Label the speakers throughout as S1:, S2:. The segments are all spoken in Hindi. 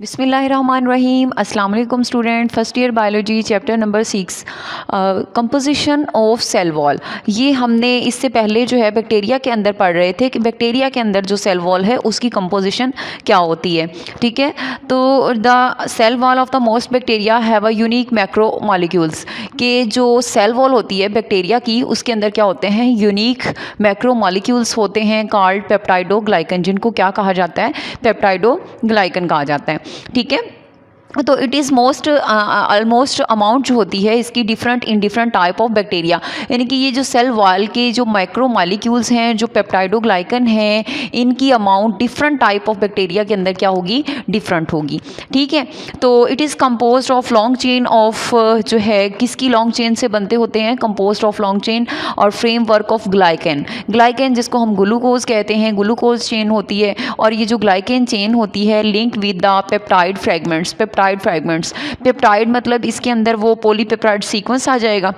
S1: बिस्मिल्लाहिर्रहमानिर्रहीम। अस्सलाम वालेकुम student. First year biology chapter number 6 composition of cell wall. ये हमने इससे पहले जो है बैक्टीरिया के अंदर पढ़ रहे थे कि बैक्टीरिया के अंदर जो सेल वॉल है उसकी कंपोजिशन क्या होती है। ठीक है, तो the cell wall of the most bacteria have a unique macro molecules. के जो सेल वॉल होती है बैक्टीरिया की उसके अंदर क्या होते हैं, यूनिक मैक्रो मॉलिक्यूल्स होते हैं कॉल्ड पेप्टाइडोग्लाइकन, जिनको क्या कहा जाता है, पेप्टाइडोग्लाइकन कहा जाता है। ठीक है, तो it is most almost amount जो होती है इसकी different in different type of bacteria, यानी कि ये जो सेल वॉल के जो माइक्रो मॉलिक्यूल्स हैं जो पेप्टाइडोग्लाइकन हैं इनकी amount different type of bacteria के अंदर क्या होगी, डिफरेंट होगी। ठीक है, तो it is composed of long chain of जो है किसकी लॉन्ग चेन से बनते होते हैं, कंपोज्ड ऑफ लॉन्ग चेन और फ्रेमवर्क ऑफ ग्लाइकन। ग्लाइकन जिसको हम ग्लूकोज कहते हैं, ग्लूकोज चेन होती है, और ये जो ग्लाइकन चेन होती है link with the peptide fragments. Peptide मतलब इसके अंदर वो पॉलीपेप्टाइड सीक्वेंस आ जाएगा।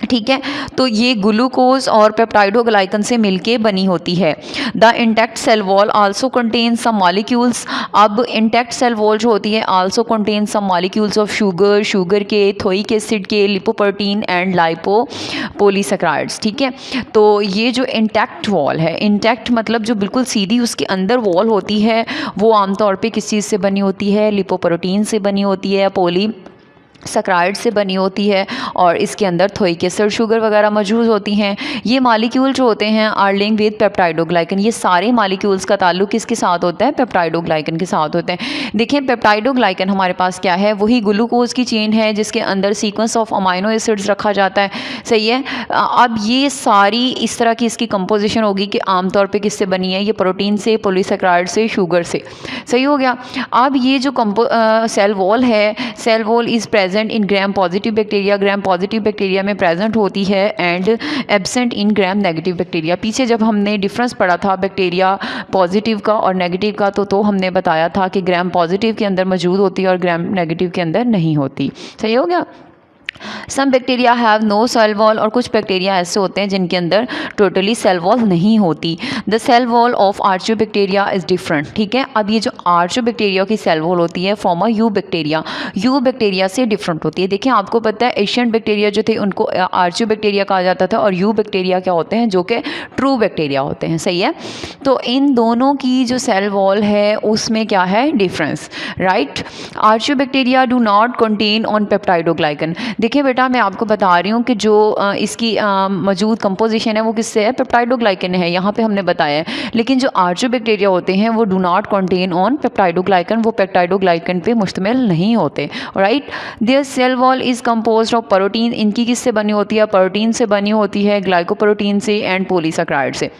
S1: ठीक है, तो ये ग्लूकोज और पेप्टाइडोग्लाइकन से मिलके बनी होती है। The intact cell wall also contain some molecules. अब इंटैक्ट सेल वॉल जो होती है also contain some molecules of sugar के, थोइक एसिड के, लिपोप्रोटीन एंड लाइपोपॉलीसैकेराइड्स। ठीक है, तो ये जो इंटैक्ट वॉल है, इंटैक्ट मतलब जो बिल्कुल सीधी उसके अंदर वॉल होती है, वो आमतौर पे किस चीज़ से बनी होती है, लिपोप्रोटीन से बनी होती है, सैकेराइड से बनी होती है, और इसके अंदर थोइक एसिड, शुगर वगैरह मौजूद होती हैं। ये मॉलिक्यूल जो होते हैं आर लिंक्ड विद पेप्टाइडोग्लाइकन। ये सारे मॉलिक्यूल्स का ताल्लुक किसके साथ होता है, पेप्टाइडोग्लाइकन के साथ होते हैं। देखिए पेप्टाइडोग्लाइकन हमारे पास क्या है, वही ग्लूकोज की चेन है जिसके अंदर सीक्वेंस ऑफ अमाइनो एसिड्स रखा जाता है। सही है, अब ये सारी इस तरह की इसकी कंपोजिशन होगी कि आमतौर पर किससे बनी है, ये प्रोटीन से, पॉलीसैकेराइड से, शुगर से। सही हो गया। अब ये जो सेल वॉल है, cell wall is present in gram positive bacteria, gram positive bacteria में प्रेजेंट होती है, and absent in gram negative bacteria. पीछे जब हमने डिफरेंस पढ़ा था बैक्टीरिया पॉजिटिव का और नेगेटिव का, तो हमने बताया था कि ग्राम पॉजिटिव के अंदर मौजूद होती है और ग्राम नेगेटिव के अंदर नहीं होती। सही हो गया। Some bacteria have no cell wall, और कुछ बैक्टीरिया ऐसे होते हैं जिनके अंदर टोटली सेल वॉल नहीं होती। The cell wall of archaebacteria is different. ठीक है, अब ये जो आर्चियोबैक्टीरिया की सेल वॉल होती है फ्रॉम अ यू बैक्टीरिया से डिफरेंट होती है। देखिए आपको पता है एशियन बैक्टीरिया जो थे उनको आर्चियोबैक्टीरिया कहा जाता था, और यू बैक्टीरिया क्या होते हैं, जो कि ट्रू बैक्टीरिया होते हैं। सही है, तो इन दोनों की जो सेल वॉल है उसमें क्या है difference, right. Archaebacteria do not contain on peptidoglycan. देखिए बेटा मैं आपको बता रही हूँ कि जो इसकी मौजूद कंपोजिशन है वो किससे है, पेप्टाइडोग्लाइकन है, यहाँ पे हमने बताया है। लेकिन जो आर्चियोबैक्टीरिया होते हैं वो do not contain on peptidoglycan, वो पेप्टाइडोग्लाइकन पे मुश्तमिल नहीं होते, right. Their cell wall is composed of protein. इनकी किससे बनी होती है, प्रोटीन से बनी होती है, ग्लाइकोप्रोटीन से एंड पॉलीसैकेराइड से।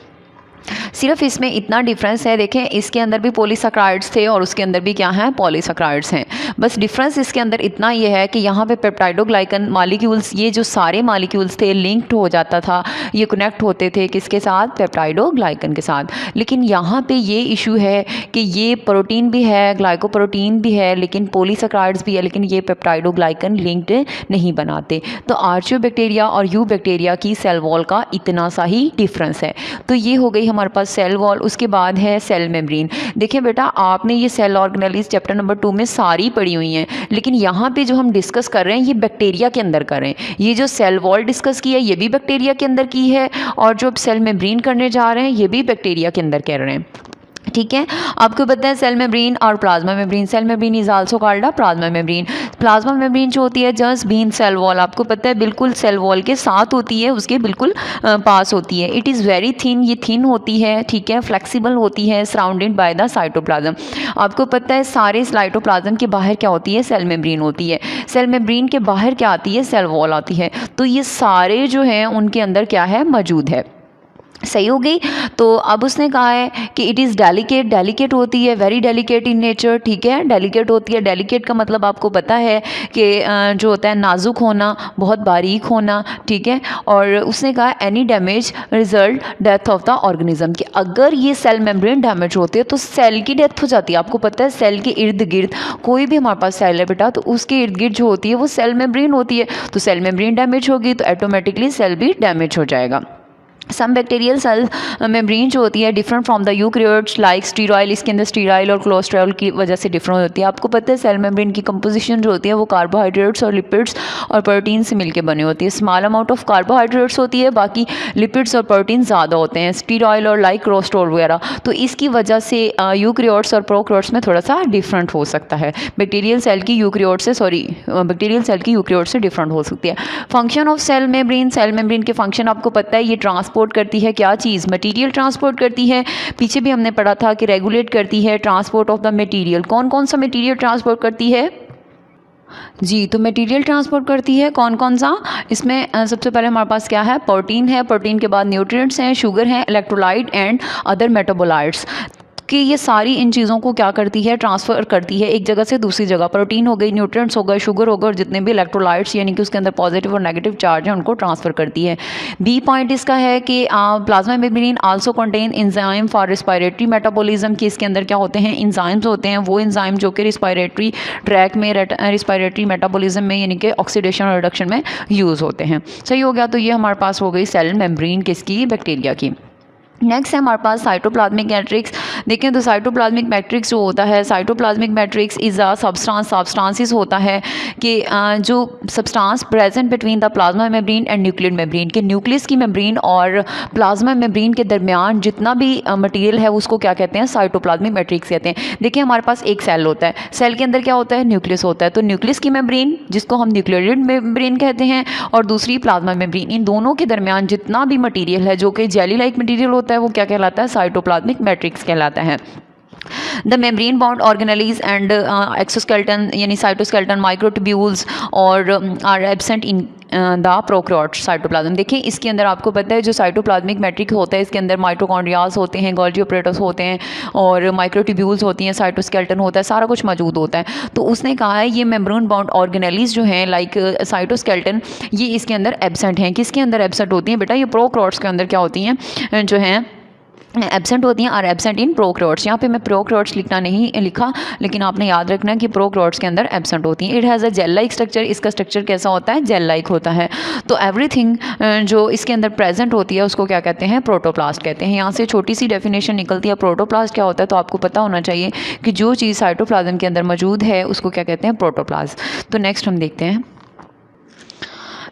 S1: सिर्फ इसमें इतना डिफरेंस है, देखें इसके अंदर भी पॉलीसैकेराइड्स थे और उसके अंदर भी क्या है, पॉलीसैकेराइड्स हैं। बस डिफरेंस इसके अंदर इतना ये है कि यहाँ पे पेप्टाइडोग्लाइकन मॉलिक्यूल्स, ये जो सारे मॉलिक्यूल्स थे लिंक्ड हो जाता था, ये कनेक्ट होते थे किसके साथ, पेप्टाइडोग्लाइकन के साथ। लेकिन यहाँ पे ये इशू है कि ये प्रोटीन भी है, ग्लाइकोप्रोटीन भी है, लेकिन पॉलीसैकेराइड्स भी है, लेकिन ये पेप्टाइडोग्लाइकन लिंक्ड नहीं बनाते। तो आर्चियोबैक्टीरिया और यू बैक्टीरिया की सेल वॉल का इतना सा ही डिफरेंस है। तो ये हो गई हमारे पास सेल वॉल। उसके बाद है सेल मेम्ब्रेन। देखिए बेटा आपने ये सेल ऑर्गेनेल्स चैप्टर नंबर 2 में सारी पढ़ी हुई हैं, लेकिन यहाँ पे जो हम डिस्कस कर रहे हैं ये बैक्टीरिया के अंदर कर रहे हैं। ये जो सेल वॉल डिस्कस की है ये भी बैक्टीरिया के अंदर की है, और जो सेल मेम्ब्रेन करने जा रहे हैं ये भी बैक्टीरिया के अंदर कर रहे हैं। ठीक है, आपको पता है सेल मेम्ब्रेन और plasma membrane. Cell membrane is also called a plasma membrane. Plasma membrane जो होती है जस्ट बीन सेल वॉल, आपको पता है बिल्कुल सेल वॉल के साथ होती है, उसके बिल्कुल पास होती है। इट इज़ वेरी थिन, ये थिन होती है, ठीक है, फ्लेक्सिबल होती है, सराउंडेड बाय द साइटोप्लाज्म। आपको पता है सारे साइटोप्लाज्म के बाहर क्या होती है, सेल मेम्ब्रेन होती है। सेल मेम्ब्रेन के बाहर क्या आती है, सेल वॉल आती है। तो ये सारे जो हैं उनके अंदर क्या है, मौजूद है। सही हो गई। तो अब उसने कहा है कि इट इज़ डेलिकेट होती है, वेरी डेलिकेट इन नेचर। ठीक है, डेलिकेट होती है। डेलिकेट का मतलब आपको पता है कि जो होता है नाजुक होना, बहुत बारीक होना। ठीक है, और उसने कहा any damage result death of the organism, कि अगर ये सेल मेम्ब्रेन डैमेज होते हैं तो सेल की डेथ हो जाती है। आपको पता है सेल के इर्द गिर्द कोई भी हमारे पास सेल है बेटा, तो उसके इर्द गिर्द जो होती है वो सेल मेम्ब्रेन होती है। तो सेल मेम्ब्रेन डैमेज होगी तो ऑटोमेटिकली सेल भी डैमेज हो जाएगा। सम बैक्टीरियल सेल मेम्ब्रेन जो होती है different from the eukaryotes like sterol, इसके अंदर स्टीरॉयल और कोलेस्ट्रॉल की वजह से डिफरेंट होती है। आपको पता है सेल मेम्ब्रेन की कंपोजिशन जो होती है वो कार्बोहाइड्रेट्स और लिपिड्स और प्रोटीन से मिलकर बनी होती है। स्मॉल अमाउंट ऑफ कार्बोहाइड्रेट्स होती है, बाकी लिपिड्स और प्रोटीन ज़्यादा होते हैं, स्टीरॉयल और लाइक कोलेस्ट्रॉल वगैरह। तो इसकी वजह से यूकैरियोट्स और प्रोकैरियोट्स में थोड़ा सा डिफरेंट हो सकता है। बैक्टीरियल सेल की बैक्टीरियल सेल की यूकैरियोट से डिफरेंट हो सकती है। फंक्शन ऑफ सेल मेम्ब्रेन के फंक्शन आपको पता है, ये ट्रांसपोर्ट करती है क्या चीज़, मटेरियल ट्रांसपोर्ट करती है। पीछे भी हमने पढ़ा था कि रेगुलेट करती है ट्रांसपोर्ट ऑफ द मटेरियल। कौन कौन सा मटेरियल ट्रांसपोर्ट करती है जी? तो मटेरियल ट्रांसपोर्ट करती है कौन कौन सा, इसमें सबसे पहले हमारे पास क्या है, प्रोटीन है, प्रोटीन के बाद न्यूट्रिएंट्स हैं, शुगर है, इलेक्ट्रोलाइट एंड अदर मेटाबोलाइट्स कि ये सारी इन चीज़ों को क्या करती है, ट्रांसफ़र करती है एक जगह से दूसरी जगह। प्रोटीन हो गई, न्यूट्रिएंट्स हो गए, शुगर हो गए और जितने भी इलेक्ट्रोलाइट्स यानी कि उसके अंदर पॉजिटिव और नेगेटिव चार्ज है उनको ट्रांसफ़र करती है। बी पॉइंट इसका है कि plasma membrane also contain enzyme for respiratory metabolism, कि इसके अंदर क्या होते हैं, एंजाइम्स होते हैं, वो एंजाइम जो कि रिस्पायरेटरी ट्रैक में रिस्पायरेटरी मेटाबॉलिज्म में यानी कि ऑक्सीडेशन और रिडक्शन में यूज़ होते हैं। सही हो गया। तो ये हमारे पास हो गई सेल मेम्ब्रेन किसकी, बैक्टीरिया की। नेक्स्ट है हमारे पास साइटोप्लाज्मिक मैट्रिक्स। देखें तो साइटोप्लाज्मिक मैट्रिक्स जो होता है, cytoplasmic matrix is a substances होता है कि जो substance present between the plasma membrane and nuclear membrane, के न्यूक्लियस की मेम्ब्रेन और प्लाज्मा मेम्ब्रेन के दरमियान जितना भी मटेरियल है उसको क्या कहते हैं, साइटोप्लाज्मिक मैट्रिक्स कहते हैं। देखिए हमारे पास एक सेल होता है, सेल के अंदर क्या होता है, न्यूक्लियस होता है। तो न्यूक्लियस की मेम्ब्रेन जिसको हम न्यूक्लियर मेम्ब्रेन कहते हैं और दूसरी प्लाज्मा मेम्ब्रेन, इन दोनों के दरमियान जितना भी मटीरियल है जो कि जेली लाइक मटीरियल होता है वो क्या कहलाता है, साइटोप्लाज्मिक मैट्रिक्स कहलाता है। The membrane bound organelles and exoskeleton यानी साइटोस्केलेटन माइक्रोट्यूब्यूल्स और are absent in the prokaryotes cytoplasm. देखिए इसके अंदर आपको पता है जो साइटोप्लाज्मिक मैट्रिक्स होता है इसके अंदर माइटोकॉन्ड्रियाज होते हैं, गोल्गी ऑपरेटर्स होते हैं और माइक्रोट्यूब्यूल्स होती हैं, साइटोस्केलेटन होता है, सारा कुछ मौजूद होता है। तो उसने कहा है ये मेम्ब्रेन बाउंड ऑर्गेनेलीज जो हैं लाइक साइटोस्केलेटन, ये इसके अंदर एब्सेंट हैं। किसके अंदर एब्सेंट होती हैं बेटा, ये प्रोकैरियोट्स के अंदर क्या होती हैं, जो हैं एब्सेंट होती हैं, और एब्सेंट इन प्रोकैरियोट्स। यहाँ पे मैं प्रोकैरियोट्स लिखा लेकिन आपने याद रखना है कि प्रोकैरियोट्स के अंदर एब्सेंट होती हैं। It has a gel like structure, इसका स्ट्रक्चर कैसा होता है, जेल लाइक होता है। तो एवरीथिंग जो इसके अंदर प्रेजेंट होती है उसको क्या कहते हैं, प्रोटोप्लास्ट कहते हैं। यहाँ से छोटी सी डेफिनेशन निकलती है, प्रोटोप्लास्ट क्या होता है, तो आपको पता होना चाहिए कि जो चीज़ साइटोप्लाज्म के अंदर मौजूद है उसको क्या कहते हैं, प्रोटोप्लास्ट। तो नेक्स्ट हम देखते हैं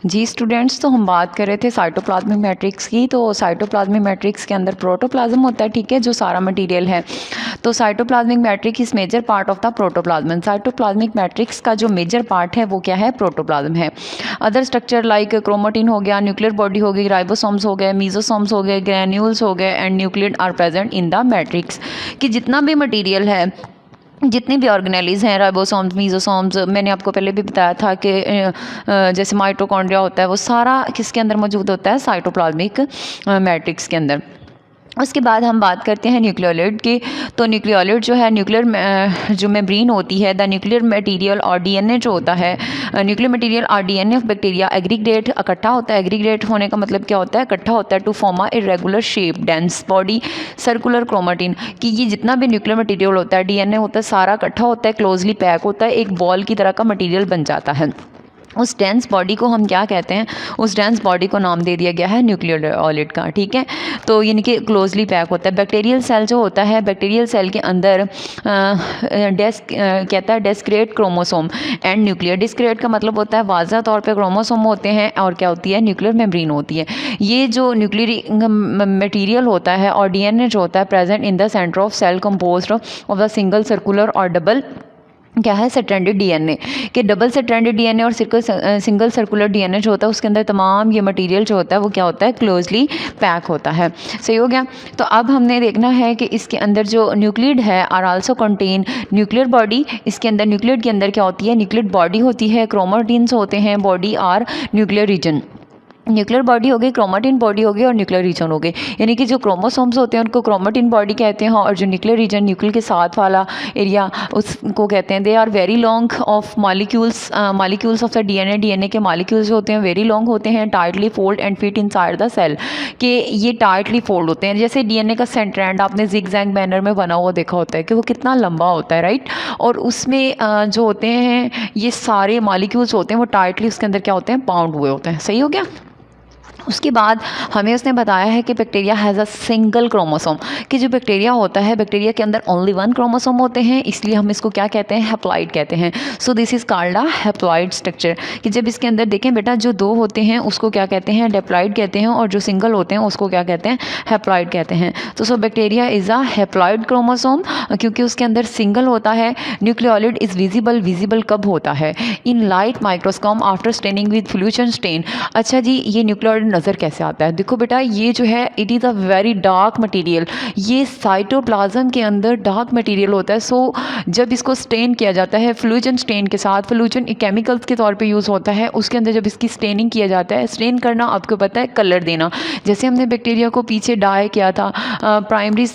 S1: जी स्टूडेंट्स, तो हम बात कर रहे थे साइटोप्लाज्मिक मैट्रिक्स की। तो साइटोप्लाज्मिक मैट्रिक्स के अंदर प्रोटोप्लाज्म होता है, ठीक है, जो सारा मटेरियल है। तो cytoplasmic matrix is major part of the protoplasm. Cytoplasmic matrix का जो मेजर पार्ट है वो क्या है, प्रोटोप्लाज्म है। अदर स्ट्रक्चर लाइक क्रोमेटिन हो गया, न्यूक्लियर बॉडी हो गई, राइबोसोम्स हो गए, मीजोसोम्स हो गए, ग्रैन्यूल्स हो गए and nucleoid are present in the matrix. कि जितना भी मटीरियल है, जितनी भी ऑर्गेनेलीज हैं, राइबोसोम्स, मीजोसोम्स, मैंने आपको पहले भी बताया था कि जैसे माइटोकॉन्ड्रिया होता है वो सारा किसके अंदर मौजूद होता है, साइटोप्लाज्मिक मैट्रिक्स के अंदर। उसके बाद हम बात करते हैं न्यूक्लियोलाइड की। तो न्यूक्लियोलाइड जो है, न्यूक्लियर जो मेम्ब्रेन होती है, द न्यूक्लियर मटेरियल और डीएनए जो होता है, न्यूक्लियर मटेरियल और डीएनए ऑफ बैक्टीरिया एग्रीगेट, इकट्ठा होता है। एग्रीगेट होने का मतलब क्या होता है, इकट्ठा होता है, to form a irregular shape dense body circular chromatin. कि ये जितना भी न्यूक्लियर मटेरियल होता है, डीएनए होता है, सारा इकट्ठा होता है, क्लोजली पैक होता है, एक बॉल की तरह का मटेरियल बन जाता है। उस डेंस बॉडी को हम क्या कहते हैं, उस डेंस बॉडी को नाम दे दिया गया है न्यूक्लियोलाइड का, ठीक है। तो यानी कि क्लोजली पैक होता है। बैक्टीरियल सेल जो होता है, बैक्टीरियल सेल के अंदर कहता है discrete chromosome and nuclear. Discrete का मतलब होता है वाज़ा तौर पे क्रोमोसोम होते हैं और क्या होती है, न्यूक्लियर मेम्ब्रेन होती है। ये जो न्यूक्लियर मटेरियल होता है और डीएनए जो होता है present in the centre of cell composed of the single circular और डबल क्या है, स्ट्रैंडेड डीएनए। कि डबल स्ट्रैंडेड डीएनए और सिंगल सर्कुलर डीएनए जो होता है उसके अंदर तमाम ये मटेरियल जो होता है वो क्या होता है, क्लोजली पैक होता है। सही हो गया। तो अब हमने देखना है कि इसके अंदर जो न्यूक्लियड है are also contain nuclear body. इसके अंदर न्यूक्लियड के अंदर क्या होती है, न्यूक्लियर बॉडी होती है, क्रोमेटिन्स होते हैं, body are nuclear region. Nuclear body हो गई, क्रोमेटिन बॉडी हो गई और न्यूक्लियर रीजन हो गई। यानी कि जो क्रोमोसोम्स होते हैं उनको क्रोमेटिन बॉडी कहते हैं और जो न्यूक्लियर रीजन, न्यूक्लियर के साथ वाला एरिया, उसको कहते हैं, they are very long of molecules of the DNA. DNA के मॉलिक्यूल्स जो होते हैं वेरी लॉन्ग होते हैं, tightly fold and fit inside the cell. कि ये टाइटली फोल्ड होते हैं। जैसे डीएनए का सेंट्रैंड आपने जिगजैग मैनर में बना हुआ देखा होता है कि वो कितना लंबा होता है, राइट। और उसमें जो होते हैं ये सारे मॉलिक्यूल्स होते हैं वो टाइटली उसके अंदर क्या होते हैं, बाउंड हुए होते हैं। सही हो गया। उसके बाद हमें उसने बताया है कि bacteria has a single chromosome, कि जो बैक्टीरिया होता है, बैक्टीरिया के अंदर ओनली वन क्रोमोसोम होते हैं, इसलिए हम इसको क्या कहते हैं, हैप्लॉइड कहते हैं। So this is called a haploid structure, कि जब इसके अंदर देखें बेटा जो दो होते हैं उसको क्या कहते हैं, डिप्लॉइड कहते हैं, और जो सिंगल होते हैं उसको क्या कहते हैं, हैप्लॉइड कहते हैं। तो so bacteria is a haploid chromosome, क्योंकि उसके अंदर सिंगल होता है। न्यूक्लियोलिड इज़ विजिबल, विजिबल कब होता है, in light microscope after staining with fuchsin stain. अच्छा जी, ये न्यूक्लियोलिड नज़र कैसे आता है, देखो बेटा ये जो है it is a very dark material, ये साइटोप्लाज्म के अंदर डार्क मटेरियल होता है। सो जब इसको स्टेन किया जाता है फ्लूजन स्टेन के साथ, फ्लूजन केमिकल्स के तौर पे यूज़ होता है, उसके अंदर जब इसकी स्टेनिंग किया जाता है, स्टेन करना आपको पता है कलर देना, जैसे हमने बैक्टीरिया को पीछे डाई किया था, प्राइमरी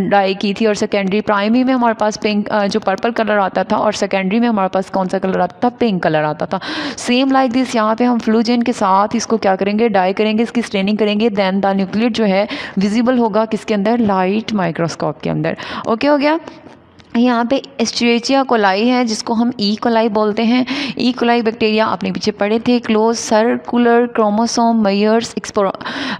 S1: डाई की थी और सेकेंडरी, प्राइमरी में हमारे पास पिंक जो पर्पल कलर आता था और सेकेंडरी में हमारे पास कौन सा कलर आता था, पिंक कलर आता था। सेम लाइक दिस यहाँ पे हम फ्लूजन के साथ इसको क्या करेंगे, डाई करेंगे, इसकी स्टेनिंग करेंगे, देन द न्यूक्लियोलाइड जो है विजिबल होगा किसके अंदर, लाइट माइक्रोस्कोप के अंदर। ओके हो गया। यहाँ पे एस्चेरिचिया कोलाई है जिसको हम ई कोलाई बोलते हैं। ई कोलाई बैक्टीरिया आपने पीछे पढ़े थे, close circular chromosome measures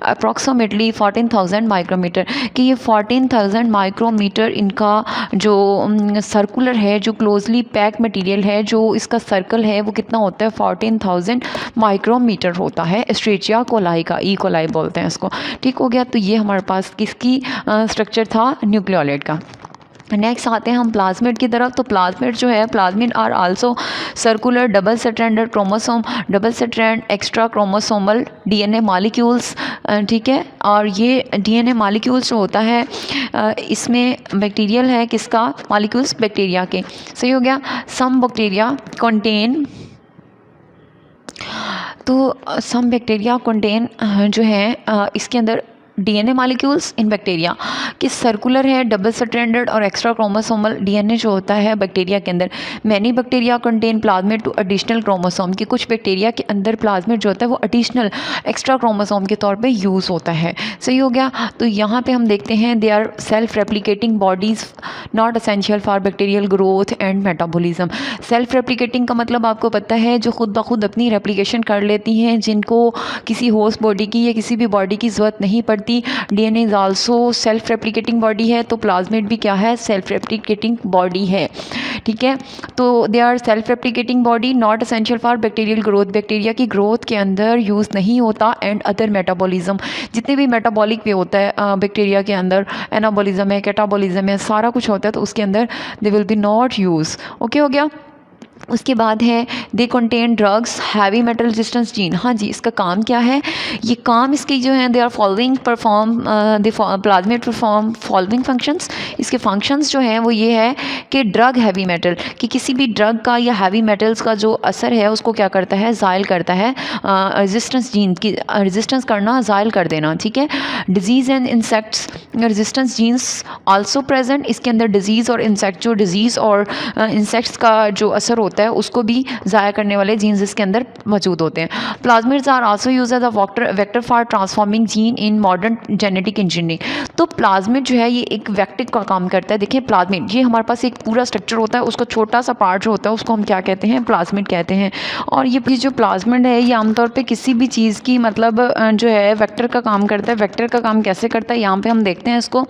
S1: approximately 14,000 micrometre, कि ये 14,000 माइक्रोमीटर इनका जो सर्कुलर है, जो क्लोजली पैक मटेरियल है, जो इसका सर्कल है वो कितना होता है, 14,000 माइक्रोमीटर होता है। एस्चेरिचिया कोलाई का, ई कोलाई बोलते हैं इसको। ठीक हो गया। तो ये हमारे पास किसकी स्ट्रक्चर था, न्यूक्लियोलाइड का। नेक्स्ट आते हैं हम प्लाज्मिड की तरफ। तो प्लाज्मिड जो है, plasmid are also circular double stranded chromosome, double strand extra chromosomal DNA molecules, ठीक है। और ये डीएनए मॉलिक्यूल्स जो होता है इसमें बैक्टीरियल है, किसका, मॉलिक्यूल्स बैक्टीरिया के। सही हो गया। सम बैक्टीरिया कंटेन, तो सम बैक्टीरिया कंटेन जो है इसके अंदर डीएनए मॉलिक्यूल्स इन बैक्टीरिया कि सर्कुलर है, डबल स्ट्रैंडेड और एक्स्ट्रा क्रोमोसोमल डीएनए जो होता है बैक्टीरिया के अंदर। Many bacteria contain plasmid to additional chromosome, कि कुछ बैक्टीरिया के अंदर प्लाज्मिड जो होता है वो एडिशनल एक्स्ट्रा क्रोमोसोम के तौर पे यूज़ होता है। सही हो गया। तो यहाँ पे हम देखते हैं they are self replicating bodies not essential for bacterial growth and metabolism. Self replicating का मतलब आपको पता है जो खुद ब खुद अपनी रेप्लिकेशन कर लेती हैं, जिनको किसी होस्ट बॉडी की या किसी भी बॉडी की ज़रूरत नहीं पड़ती। DNA is also self replicating body है, तो प्लाज्मिड भी क्या है, सेल्फ रेप्लिकेटिंग बॉडी है। ठीक है। तो they are self replicating body not essential for bacterial growth, bacteria की ग्रोथ के अंदर यूज़ नहीं होता, एंड अदर मेटाबॉलिज्म, जितने भी मेटाबॉलिक वे होता है बैक्टीरिया के अंदर, एनाबॉलिज्म है, कैटाबॉलिज्म है, सारा कुछ होता है, तो उसके अंदर they will be not use. Okay हो गया। उसके बाद है they contain drugs heavy metal resistance gene. हाँ जी, इसका काम क्या है, ये काम इसके जो हैं they are following perform they plasmid perform following functions. इसके फंक्शंस जो हैं वो ये है कि ड्रग हैवी मेटल, कि किसी भी ड्रग का या हैवी मेटल्स का जो असर है उसको क्या करता है, ज़ायल करता है, रेजिस्टेंस जीन की रेजिस्टेंस करना, ज़ायल कर देना। ठीक है। Disease and insects resistance genes also present, इसके अंदर डिजीज़ और इंसेक्ट, जो डिजीज़ और इंसेक्ट्स का जो असर होता है उसको भी ज़ाया करने वाले जीन्स इसके अंदर मौजूद होते हैं। Plasmids are also use as a vector for transforming gene in modern genetic engineering. तो प्लाज्मिड जो है ये एक वेक्टर का काम करता है। देखिए प्लाज्मिड, ये हमारे पास एक पूरा स्ट्रक्चर होता है, उसका छोटा सा पार्ट जो होता है उसको हम क्या कहते हैं, प्लाज्मिड कहते हैं। और ये जो प्लाज्मिड है ये आमतौर पर किसी भी चीज़ की मतलब जो है वेक्टर का काम करता है। वेक्टर का काम कैसे करता है, यहाँ पर हम देखते हैं इसको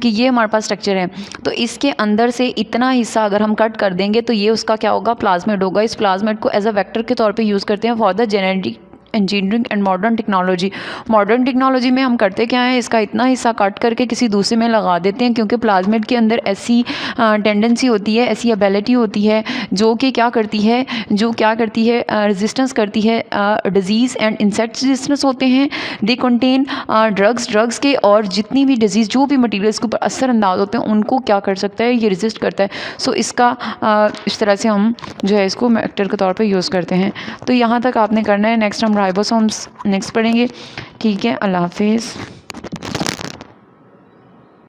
S1: कि ये हमारे पास स्ट्रक्चर है, तो इसके अंदर से इतना हिस्सा अगर हम कट कर देंगे तो ये उसका क्या होगा, प्लाज्मिड होगा। इस प्लाज्मिड को एज अ वेक्टर के तौर पे यूज़ करते हैं for the genetic engineering and modern technology. Modern technology में हम करते क्या है, इसका इतना हिस्सा कट करके किसी दूसरे में लगा देते हैं, क्योंकि प्लाज्मिड के अंदर ऐसी टेंडेंसी होती है, ऐसी एबिलिटी होती है जो कि क्या करती है, रेजिस्टेंस करती है, डिजीज़ एंड इंसेक्ट रेजिस्टेंस होते हैं। दे कंटेन ड्रग्स के, और जितनी भी डिजीज़ जो भी मटीरियल्स के ऊपर असरअंदाज होते हैं उनको क्या कर सकता है, ये रेजिस्ट करता है। सो इसका इस तरह से हम जो है इसको वेक्टर के तौर पर यूज़ करते हैं। तो यहाँ तक आपने करना है। नेक्स्ट हम राइबोसोम्स नेक्स्ट पढ़ेंगे। ठीक है, अल्लाह हाफिज़।